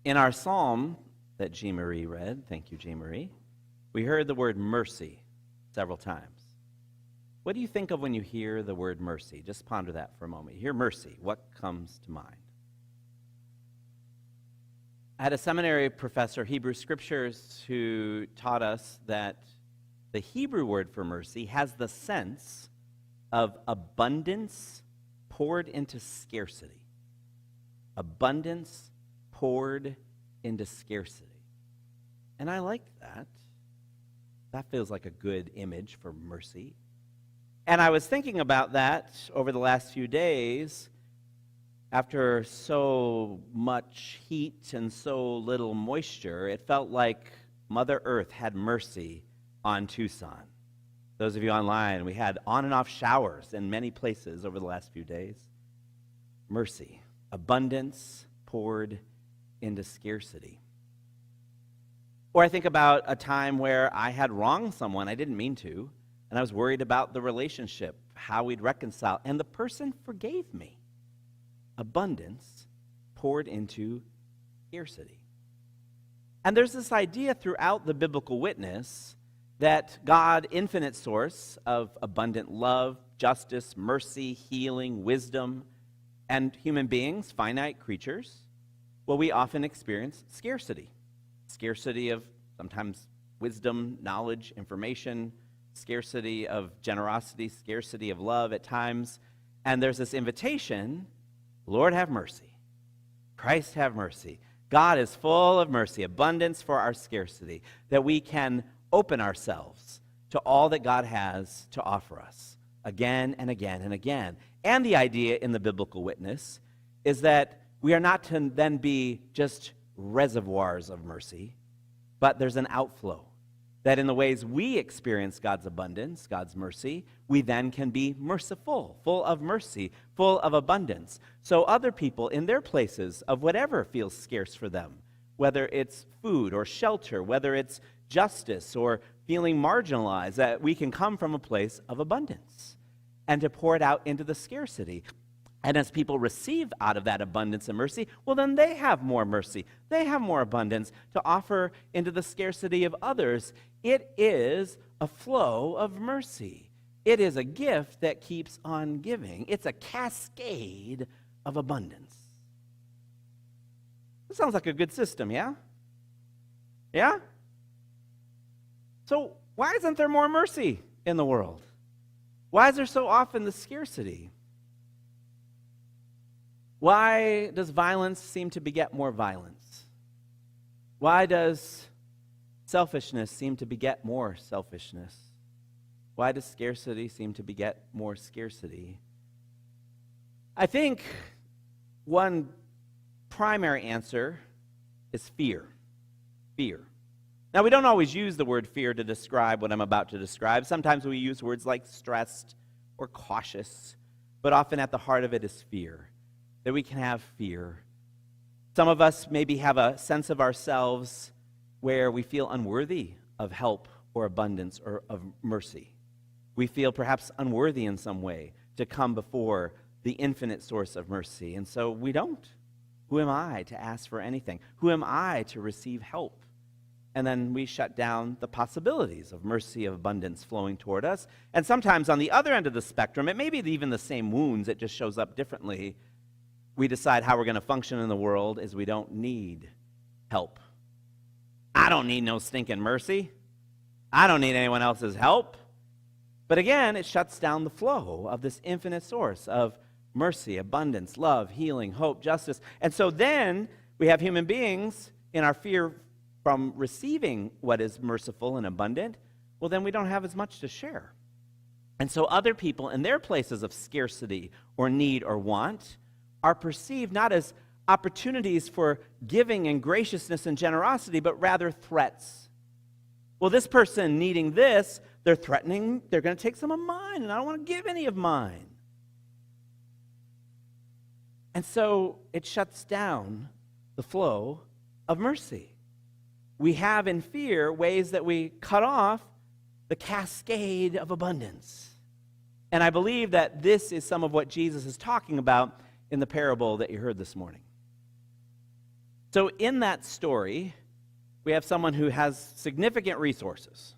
In our psalm that Jean Marie read, thank you, Jean Marie, we heard the word mercy several times. What do you think of when you hear the word mercy? Just ponder that for a moment. You hear mercy, what comes to mind? I had a seminary professor, Hebrew Scriptures, who taught us that the Hebrew word for mercy has the sense of abundance poured into scarcity. Abundance poured into scarcity. And I like that. That feels like a good image for mercy. And I was thinking about that over the last few days. After so much heat and so little moisture, it felt like Mother Earth had mercy on Tucson. Those of you online, we had on and off showers in many places over the last few days. Mercy, abundance poured into scarcity. Or I think about a time where I had wronged someone I didn't mean to, and I was worried about the relationship, how we'd reconcile, and the person forgave me. Abundance poured into scarcity. And there's this idea throughout the biblical witness that God, infinite source of abundant love, justice, mercy, healing, wisdom, and human beings, finite creatures, well, we often experience scarcity. Scarcity of sometimes wisdom, knowledge, information, scarcity of generosity, scarcity of love at times. And there's this invitation, Lord, have mercy. Christ, have mercy. God is full of mercy, abundance for our scarcity, that we can open ourselves to all that God has to offer us again and again and again. And the idea in the biblical witness is that we are not to then be just reservoirs of mercy, but there's an outflow. That in the ways we experience God's abundance, God's mercy, we then can be merciful, full of mercy, full of abundance. So other people in their places of whatever feels scarce for them, whether it's food or shelter, whether it's justice or feeling marginalized, that we can come from a place of abundance and to pour it out into the scarcity. And as people receive out of that abundance and mercy, well, then they have more mercy. They have more abundance to offer into the scarcity of others. It is a flow of mercy. It is a gift that keeps on giving. It's a cascade of abundance. That sounds like a good system, yeah? Yeah? So why isn't there more mercy in the world? Why is there so often the scarcity? Why does violence seem to beget more violence? Why does selfishness seem to beget more selfishness? Why does scarcity seem to beget more scarcity? I think one primary answer is fear. Fear. Now, we don't always use the word fear to describe what I'm about to describe. Sometimes we use words like stressed or cautious, but often at the heart of it is fear. That we can have fear. Some of us maybe have a sense of ourselves where we feel unworthy of help or abundance or of mercy. We feel perhaps unworthy in some way to come before the infinite source of mercy, and so we don't. Who am I to ask for anything? Who am I to receive help? And then we shut down the possibilities of mercy, of abundance flowing toward us. And sometimes on the other end of the spectrum, it may be even the same wounds, it just shows up differently. We decide how we're going to function in the world is we don't need help. I don't need no stinking mercy. I don't need anyone else's help. But again, it shuts down the flow of this infinite source of mercy, abundance, love, healing, hope, justice. And so then we have human beings in our fear from receiving what is merciful and abundant. Well, then we don't have as much to share. And so other people in their places of scarcity or need or want are perceived not as opportunities for giving and graciousness and generosity, but rather threats. Well, this person needing this, they're threatening, they're going to take some of mine, and I don't want to give any of mine. And so it shuts down the flow of mercy. We have in fear ways that we cut off the cascade of abundance. And I believe that this is some of what Jesus is talking about in the parable that you heard this morning. So in that story, we have someone who has significant resources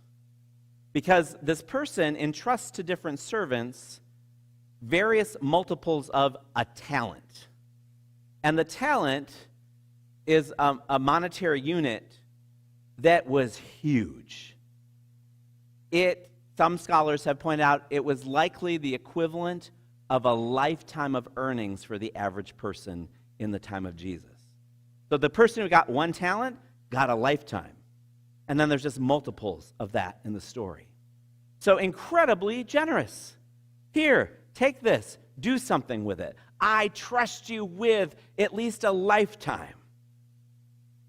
because this person entrusts to different servants various multiples of a talent. And the talent is a monetary unit that was huge. Some scholars have pointed out it was likely the equivalent of a lifetime of earnings for the average person in the time of Jesus. So the person who got one talent got a lifetime. And then there's just multiples of that in the story. So incredibly generous. Here, take this, do something with it. I trust you with at least a lifetime.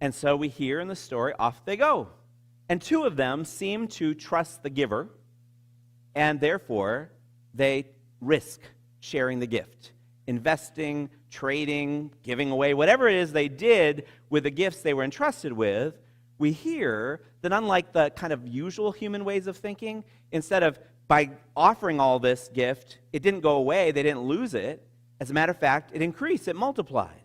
And so we hear in the story, off they go. And two of them seem to trust the giver, and therefore they risk sharing the gift, investing, trading, giving away, whatever it is they did with the gifts they were entrusted with. We hear that unlike the kind of usual human ways of thinking, instead of by offering all this gift, it didn't go away, they didn't lose it. As a matter of fact, it increased, it multiplied.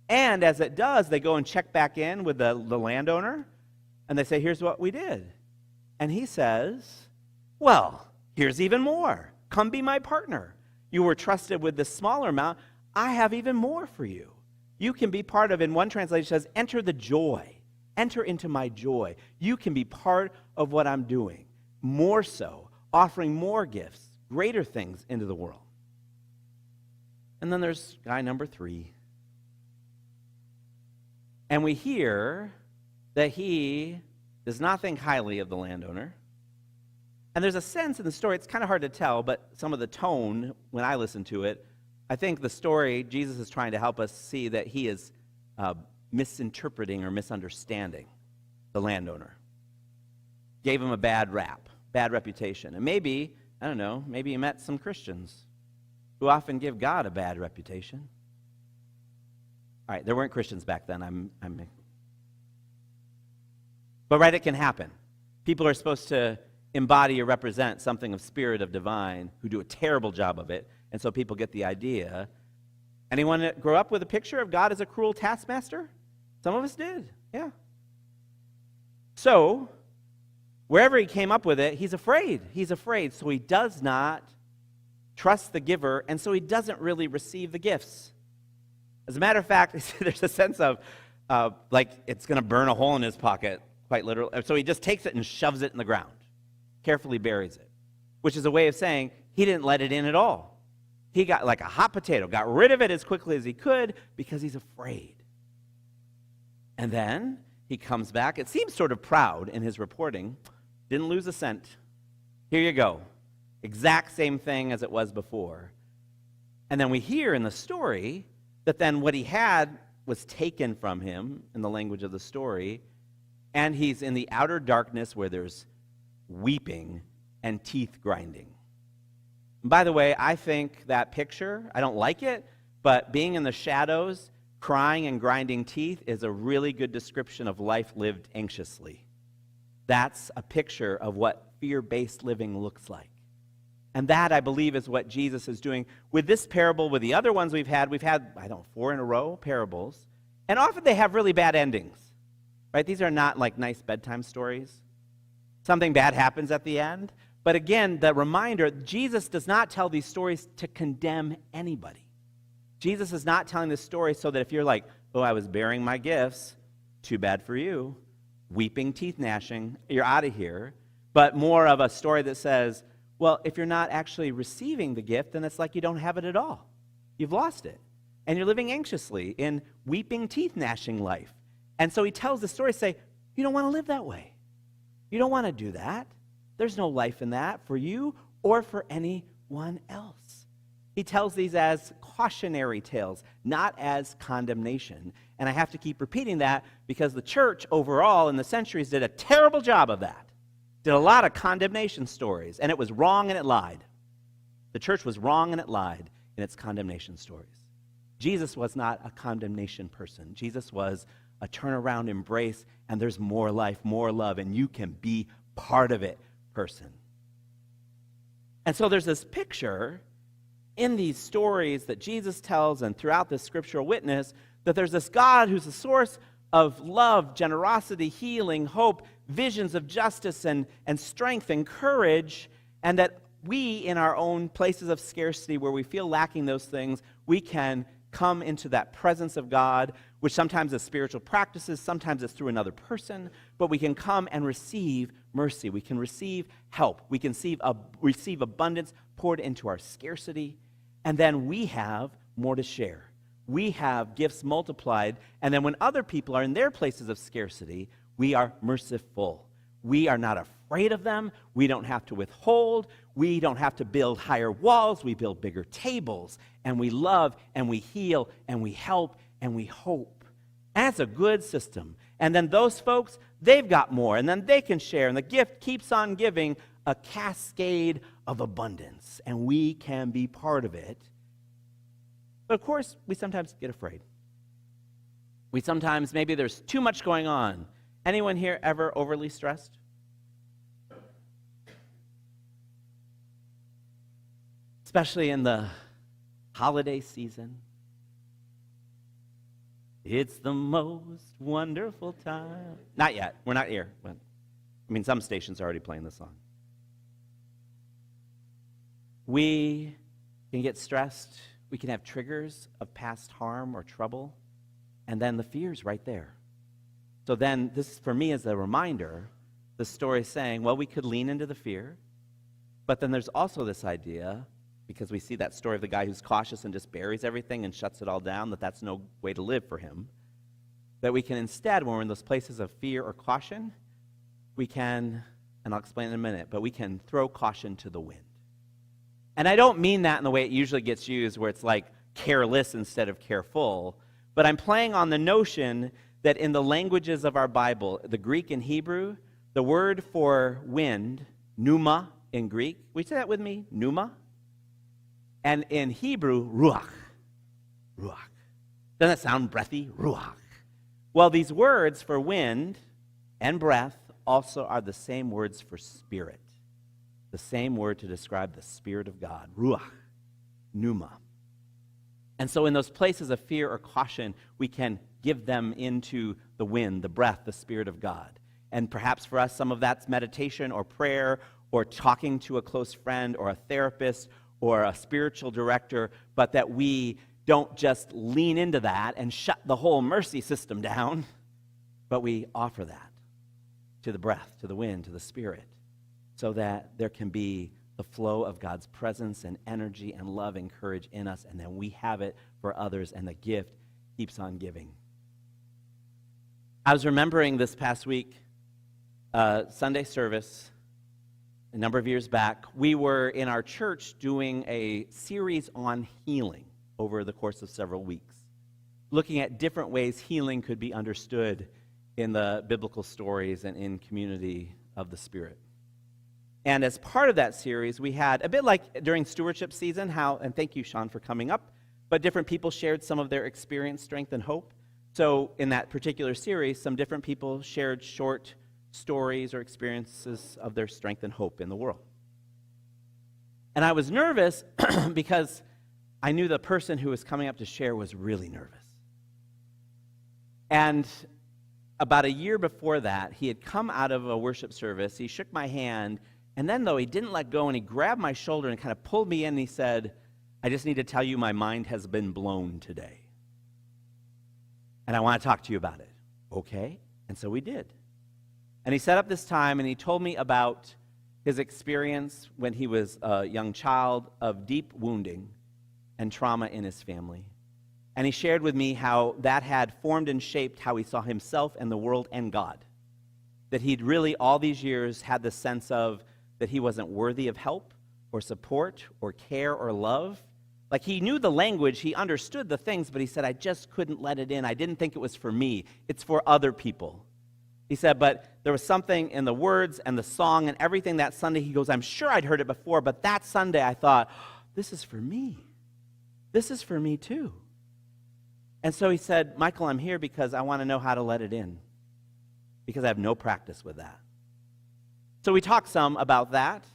And as it does, they go and check back in with the landowner, and they say, here's what we did. And he says, well, here's even more. Come be my partner. You were trusted with this smaller amount. I have even more for you. You can be part of, in one translation says, enter the joy. Enter into my joy. You can be part of what I'm doing. More so, offering more gifts, greater things into the world. And then there's guy number 3. And we hear that he does not think highly of the landowner. And there's a sense in the story, it's kind of hard to tell, but some of the tone, when I listen to it, I think the story, Jesus is trying to help us see that he is misinterpreting or misunderstanding the landowner. Gave him a bad rap, bad reputation. And maybe, I don't know, maybe he met some Christians who often give God a bad reputation. All right, there weren't Christians back then. But right, it can happen. People are supposed to embody or represent something of spirit of divine who do a terrible job of it, and so people get the idea. Anyone grow up with a picture of God as a cruel taskmaster? Some of us did, yeah. So, wherever he came up with it, he's afraid. He's afraid, so he does not trust the giver, and so he doesn't really receive the gifts. As a matter of fact, there's a sense of like it's going to burn a hole in his pocket, quite literally. So he just takes it and shoves it in the ground, carefully buries it, which is a way of saying he didn't let it in at all. He got like a hot potato, got rid of it as quickly as he could because he's afraid. And then he comes back. It seems sort of proud in his reporting. Didn't lose a cent. Here you go. Exact same thing as it was before. And then we hear in the story that then what he had was taken from him in the language of the story, and he's in the outer darkness where there's weeping and teeth grinding. And by the way, I think that picture, I don't like it, but being in the shadows, crying and grinding teeth is a really good description of life lived anxiously. That's a picture of what fear-based living looks like. And that, I believe, is what Jesus is doing with this parable, with the other ones we've had, I don't know, 4 in a row, parables. And often they have really bad endings, right? These are not like nice bedtime stories. Something bad happens at the end. But again, the reminder, Jesus does not tell these stories to condemn anybody. Jesus is not telling this story so that if you're like, oh, I was bearing my gifts, too bad for you, weeping, teeth gnashing, you're out of here. But more of a story that says, well, if you're not actually receiving the gift, then it's like you don't have it at all. You've lost it. And you're living anxiously in weeping, teeth gnashing life. And so he tells the story, say, you don't want to live that way. You don't want to do that. There's no life in that for you or for anyone else. He tells these as cautionary tales, not as condemnation. And I have to keep repeating that because the church overall in the centuries did a terrible job of that. Did a lot of condemnation stories, and it was wrong and it lied. The church was wrong and it lied in its condemnation stories. Jesus was not a condemnation person. Jesus was a turnaround embrace, and there's more life, more love, and you can be part of it person. And so there's this picture in these stories that Jesus tells and throughout this scriptural witness that there's this God who's the source of love, generosity, healing, hope, visions of justice and strength and courage, and that we, in our own places of scarcity where we feel lacking those things, we can come into that presence of God, which sometimes is spiritual practices, sometimes it's through another person, but we can come and receive mercy. We can receive help. We can receive abundance poured into our scarcity, and then we have more to share. We have gifts multiplied, and then when other people are in their places of scarcity, we are merciful. We are not afraid of them. We don't have to withhold. We don't have to build higher walls. We build bigger tables, and we love, and we heal, and we help, and we hope. And it's a good system. And then those folks, they've got more, and then they can share, and the gift keeps on giving, a cascade of abundance, and we can be part of it. But of course, we sometimes get afraid. We sometimes, maybe there's too much going on. Anyone here ever overly stressed? Especially in the holiday season. It's the most wonderful time. Not yet. We're not here. But, some stations are already playing this song. We can get stressed. We can have triggers of past harm or trouble. And then the fear's right there. So then this, for me, is a reminder, the story is saying, well, we could lean into the fear. But then there's also this idea, because we see that story of the guy who's cautious and just buries everything and shuts it all down, that that's no way to live for him. That we can instead, when we're in those places of fear or caution, we can, and I'll explain in a minute, but we can throw caution to the wind. And I don't mean that in the way it usually gets used, where it's like careless instead of careful, but I'm playing on the notion that in the languages of our Bible, the Greek and Hebrew, the word for wind, pneuma in Greek, will you say that with me? Pneuma? And in Hebrew, ruach. Ruach. Doesn't that sound breathy? Ruach. Well, these words for wind and breath also are the same words for spirit. The same word to describe the Spirit of God, ruach, pneuma. And so in those places of fear or caution, we can give them into the wind, the breath, the Spirit of God. And perhaps for us, some of that's meditation or prayer or talking to a close friend or a therapist or a spiritual director, but that we don't just lean into that and shut the whole mercy system down, but we offer that to the breath, to the wind, to the Spirit, so that there can be the flow of God's presence and energy and love and courage in us, and then we have it for others, and the gift keeps on giving. I was remembering this past week, Sunday service, a number of years back. We were in our church doing a series on healing over the course of several weeks, looking at different ways healing could be understood in the biblical stories and in community of the Spirit. And as part of that series, we had, a bit like during stewardship season, and thank you, Sean, for coming up, but different people shared some of their experience, strength, and hope. So in that particular series, some different people shared short stories or experiences of their strength and hope in the world. And I was nervous because I knew the person who was coming up to share was really nervous. And about a year before that, he had come out of a worship service, he shook my hand, and then, though, he didn't let go, and he grabbed my shoulder and kind of pulled me in, and he said, I just need to tell you my mind has been blown today. And I want to talk to you about it. Okay? And so we did. And he set up this time, and he told me about his experience when he was a young child of deep wounding and trauma in his family. And he shared with me how that had formed and shaped how he saw himself and the world and God. That he'd really, all these years, had the sense of that he wasn't worthy of help or support or care or love. Like, he knew the language, he understood the things, but he said, I just couldn't let it in. I didn't think it was for me. It's for other people. He said, but there was something in the words and the song and everything that Sunday. He goes, I'm sure I'd heard it before, but that Sunday I thought, this is for me. This is for me too. And so he said, Michael, I'm here because I want to know how to let it in, because I have no practice with that. So we talked some about that.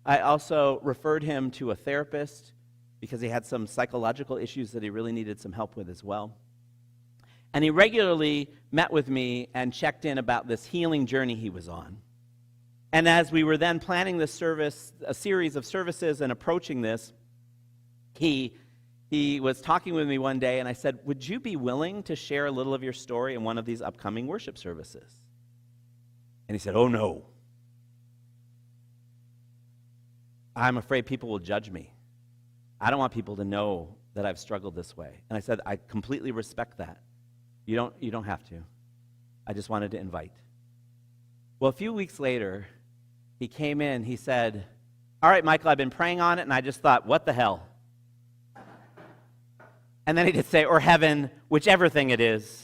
I also referred him to a therapist because he had some psychological issues that he really needed some help with as well. And he regularly met with me and checked in about this healing journey he was on. And as we were then planning this service, a series of services and approaching this, he was talking with me one day, and I said, would you be willing to share a little of your story in one of these upcoming worship services? And he said, oh, no. I'm afraid people will judge me. I don't want people to know that I've struggled this way. And I said, I completely respect that. You don't have to. I just wanted to invite. Well, a few weeks later, he came in, he said, all right, Michael, I've been praying on it, and I just thought, what the hell? And then he did say, or heaven, whichever thing it is.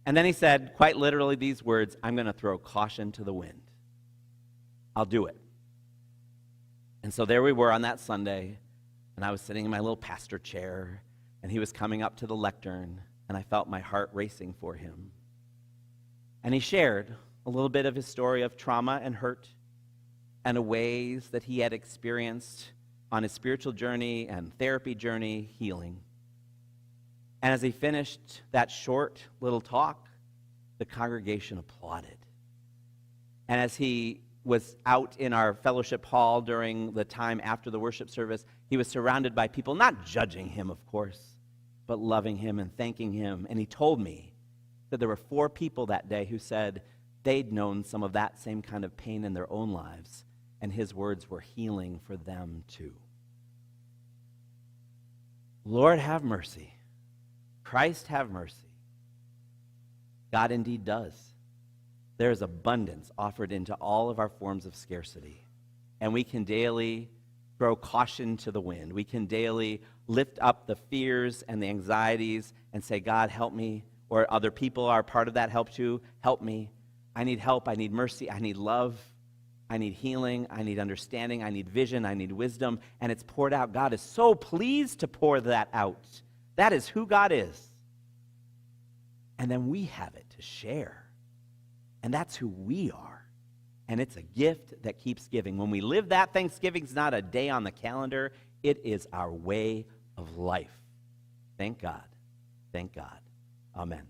And then he said, quite literally these words, I'm going to throw caution to the wind. I'll do it. And so there we were on that Sunday, and I was sitting in my little pastor chair, and he was coming up to the lectern, and I felt my heart racing for him. And he shared a little bit of his story of trauma and hurt and the ways that he had experienced on his spiritual journey and therapy journey healing. And as he finished that short little talk, the congregation applauded. And as he was out in our fellowship hall during the time after the worship service, he was surrounded by people, not judging him, of course, but loving him and thanking him. And he told me that there were 4 people that day who said they'd known some of that same kind of pain in their own lives, and his words were healing for them too. Lord, have mercy. Christ, have mercy. God indeed does. There is abundance offered into all of our forms of scarcity, and we can daily throw caution to the wind. We can daily lift up the fears and the anxieties and say, God, help me, or other people are part of that help too. Help me. I need help. I need mercy. I need love. I need healing. I need understanding. I need vision. I need wisdom. And it's poured out. God is so pleased to pour that out. That is who God is. And then we have it to share. And that's who we are. And it's a gift that keeps giving. When we live that, Thanksgiving's not a day on the calendar. It is our way of life. Thank God. Thank God. Amen.